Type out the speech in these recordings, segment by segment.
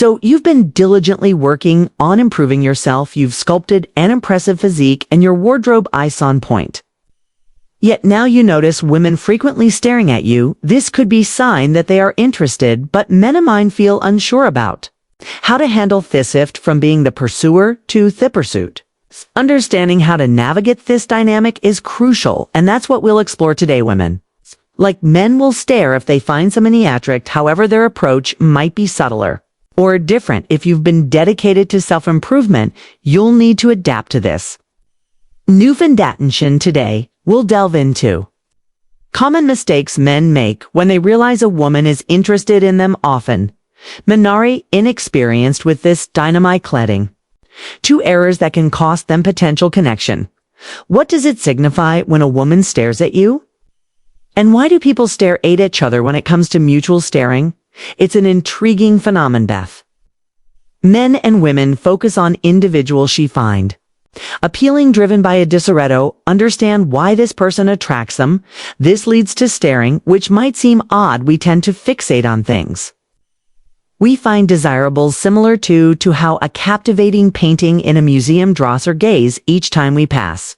So you've been diligently working on improving yourself, you've sculpted an impressive physique, and your wardrobe eyes on point. Yet now you notice women frequently staring at you. This could be a sign that they are interested, but men of mine feel unsure about. How to handle this shift from being the pursuer to the pursuit. Understanding how to navigate this dynamic is crucial, and that's what we'll explore today, women. Like men will stare if they find somebody attractive, however their approach might be subtler or different. If you've been dedicated to self-improvement, you'll need to adapt to this. New foundation today, we'll delve into common mistakes men make when they realize a woman is interested in them. Often, men are inexperienced with this dynamic cladding. 2 errors that can cost them potential connection. What does it signify when a woman stares at you? And why do people stare at each other when it comes to mutual staring? It's an intriguing phenomenon, Beth. Men and women focus on individuals she find appealing, driven by a desire, understand why this person attracts them. This leads to staring, which might seem odd. We tend to fixate on things we find desirable, similar to how a captivating painting in a museum draws our gaze each time we pass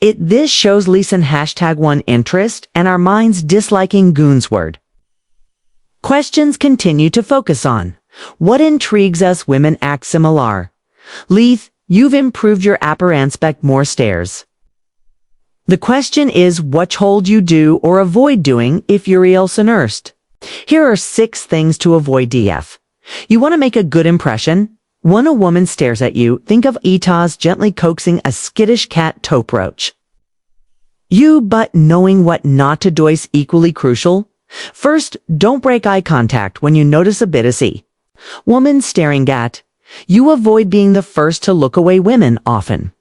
it. This shows listen #1 interest and our minds disliking Goon's word. Questions continue to focus on what intrigues us. Women act similar. Leith, you've improved your appearance, expect more stares. The question is, what hold you do or avoid doing if you're also nursed? Here are 6 things to avoid. DF. You want to make a good impression. When a woman stares at you, think of Etas gently coaxing a skittish cat to approach you, but knowing what not to do is equally crucial. First, don't break eye contact when you notice a bit of woman staring at you. Avoid being the first to look away. Women often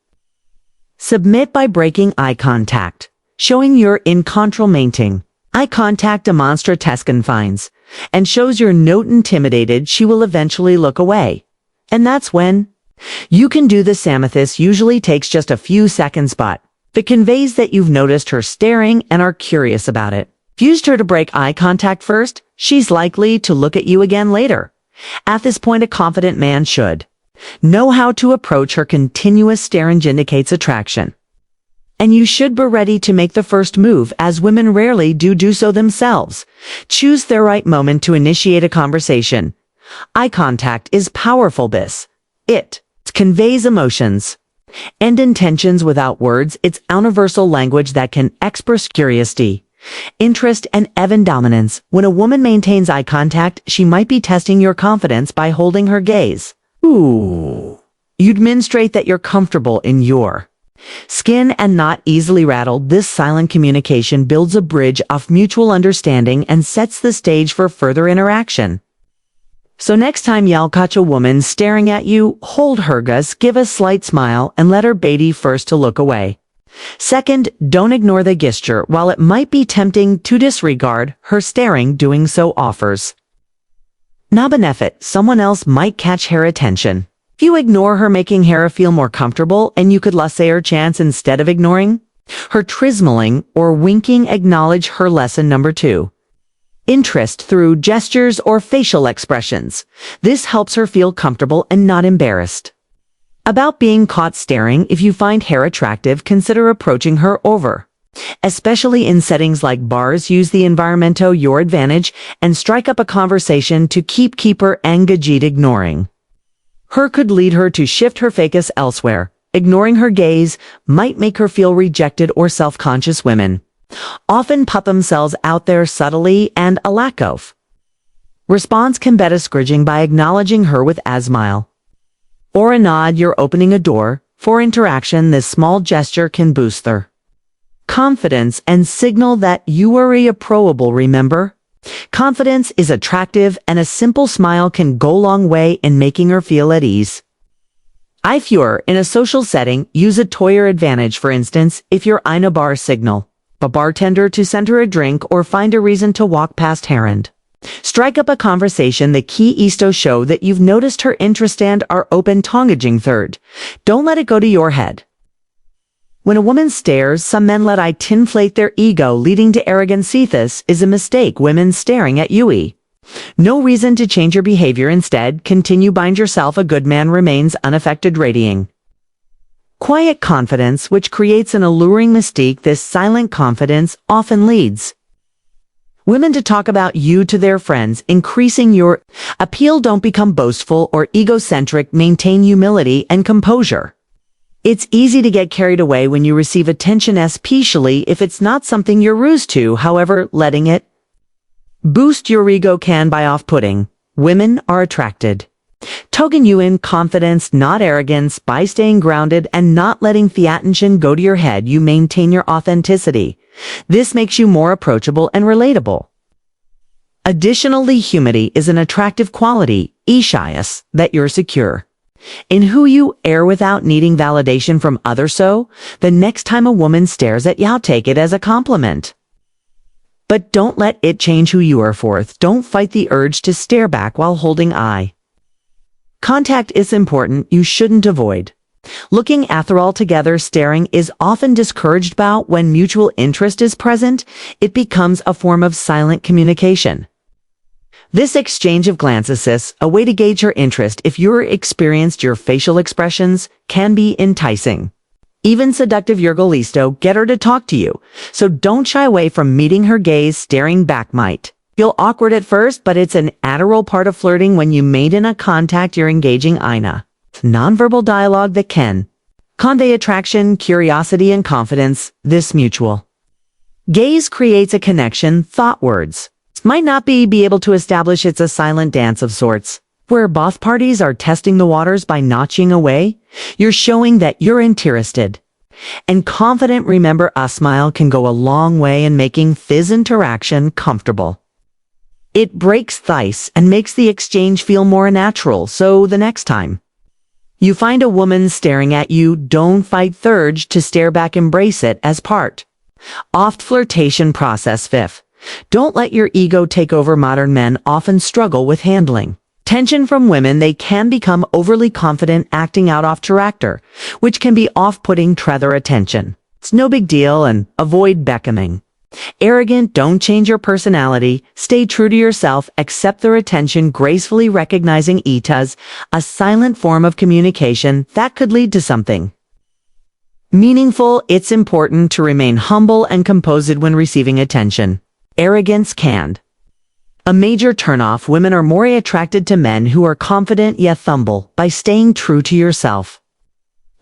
submit by breaking eye contact, showing you're in control. Maintaining eye contact demonstrates confidence and shows you're not intimidated. She will eventually look away. And that's when you can do the same. This usually takes just a few seconds, but it conveys that you've noticed her staring and are curious about it. If you used her to break eye contact first, she's likely to look at you again later. At this point, a confident man should know how to approach her. Continuous staring indicates attraction, and you should be ready to make the first move, as women rarely do so themselves. Choose the right moment to initiate a conversation. Eye contact is powerful. It conveys emotions and intentions without words. It's universal language that can express curiosity, interest, and even dominance. When a woman maintains eye contact, she might be testing your confidence by holding her gaze. Ooh. You demonstrate that you're comfortable in your skin and not easily rattled. This silent communication builds a bridge of mutual understanding and sets the stage for further interaction. So next time you'll catch a woman staring at you, hold her gaze, give a slight smile, and let her be first to look away. Second, don't ignore the gesture. While it might be tempting to disregard her staring, doing so offers no benefit. Someone else might catch her attention. If you ignore her, making her feel more comfortable, and you could say her chance instead of ignoring her. Trismling or winking, acknowledge her. Lesson number 2. Interest through gestures or facial expressions. This helps her feel comfortable and not embarrassed about being caught staring. If you find her attractive, consider approaching her over. Especially in settings like bars, use the environment to your advantage and strike up a conversation to keep her engaged. Ignoring her could lead her to shift her focus elsewhere. Ignoring her gaze might make her feel rejected or self-conscious. Women often put themselves out there subtly, and a lack of response can be discouraging. By acknowledging her with a smile or a nod, you're opening a door for interaction. This small gesture can boost their confidence and signal that you are approachable. Remember, confidence is attractive, and a simple smile can go a long way in making her feel at ease. If you're in a social setting, use a to your advantage. For instance, if you're in a bar, signal a bartender to send her a drink or find a reason to walk past her and strike up a conversation. The key is to show that you've noticed her interest and are open to engaging. Third, don't let it go to your head. When a woman stares, some men let it inflate their ego, leading to arrogance. This is a mistake. Women staring at you No reason to change your behavior. Instead, continue bind yourself. A good man remains unaffected, radiating quiet confidence, which creates an alluring mystique. This silent confidence often leads women to talk about you to their friends, increasing your appeal. Don't become boastful or egocentric. Maintain humility and composure. It's easy to get carried away when you receive attention, especially if it's not something you're used to. However, letting it boost your ego can be off-putting. Women are attracted token you in confidence, not arrogance. By staying grounded and not letting the attention go to your head, you maintain your authenticity. This makes you more approachable and relatable. Additionally, humility is an attractive quality, shyest, that you're secure in who you are without needing validation from others. So, the next time a woman stares at you, take it as a compliment. But don't let it change who you are. Fourth, don't fight the urge to stare back while holding eye contact is important. You shouldn't avoid looking. After all, together staring is often discouraged. About when mutual interest is present, it becomes a form of silent communication. This exchange of glances is a way to gauge her interest. If you're experienced, your facial expressions can be enticing, even seductive. Your goal is to get her to talk to you, so don't shy away from meeting her gaze. Staring back might feel awkward at first, but it's an integral part of flirting. When you made in a contact, you're engaging in a nonverbal dialogue that can convey attraction, curiosity, and confidence. This mutual gaze creates a connection. Thought words might not be able to establish. It's a silent dance of sorts, where both parties are testing the waters. By notching away, you're showing that you're interested and confident. Remember, a smile can go a long way in making this interaction comfortable. It breaks the ice and makes the exchange feel more natural. So the next time you find a woman staring at you, don't fight the urge to stare back. Embrace it as part of the flirtation process. Fifth, don't let your ego take over. Modern men often struggle with handling tension from women. They can become overly confident, acting out of character, which can be off-putting to their attention. It's no big deal, and avoid becoming arrogant. Don't change your personality. Stay true to yourself. Accept their attention gracefully, recognizing it as a silent form of communication that could lead to something meaningful. It's important to remain humble and composed when receiving attention. Arrogance can a major turnoff. Women are more attracted to men who are confident yet humble. By staying true to yourself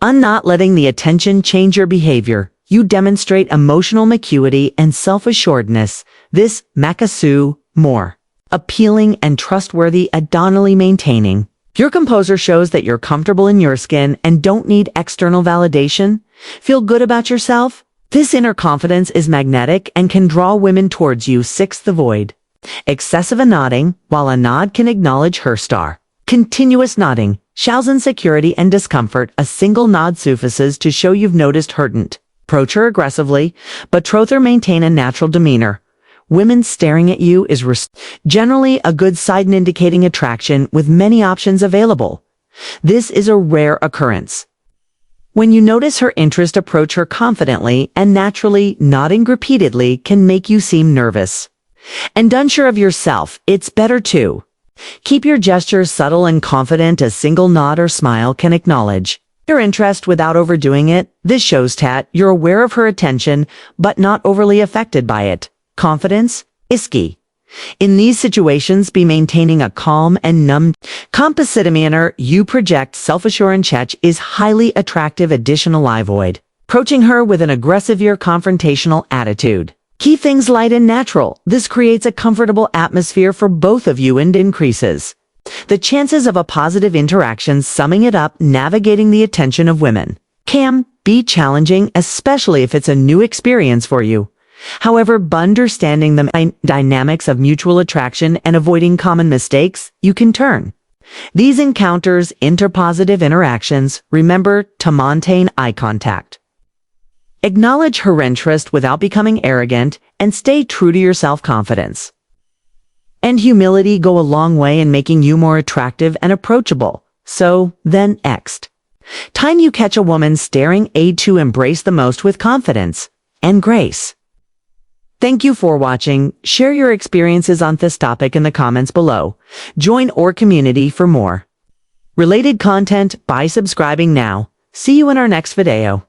and not letting the attention change your behavior, you demonstrate emotional maturity and self-assuredness. This makes you more appealing and trustworthy. Additionally, maintaining your composure shows that you're comfortable in your skin and don't need external validation. Feel good about yourself. This inner confidence is magnetic and can draw women towards you. Sixth, avoid excessive nodding. While a nod can acknowledge her star, continuous nodding shows insecurity and discomfort. A single nod suffices to show you've noticed her. Approach her aggressively, but trother maintain a natural demeanor. Women staring at you is generally a good sign, indicating attraction with many options available. This is a rare occurrence. When you notice her interest, approach her confidently and naturally. Nodding repeatedly can make you seem nervous and unsure of yourself. It's better to keep your gestures subtle and confident. A single nod or smile can acknowledge your interest without overdoing it. This shows that you're aware of her attention, but not overly affected by it. Confidence is key. In these situations, be maintaining a calm and numb composite manner. You project self-assurance is highly attractive. Additionally, avoid approaching her with an aggressive or confrontational attitude. Keep things light and natural. This creates a comfortable atmosphere for both of you and increases the chances of a positive interaction. Summing it up, navigating the attention of women can be challenging, especially if it's a new experience for you. However, by understanding the dynamics of mutual attraction and avoiding common mistakes, you can turn these encounters into positive interactions. Remember to maintain eye contact. Acknowledge her interest without becoming arrogant, and stay true to your self-confidence and humility go a long way in making you more attractive and approachable. So, then next time you catch a woman staring, aid to embrace the most with confidence and grace. Thank you for watching. Share your experiences on this topic in the comments below. Join our community for more related content by subscribing now. See you in our next video.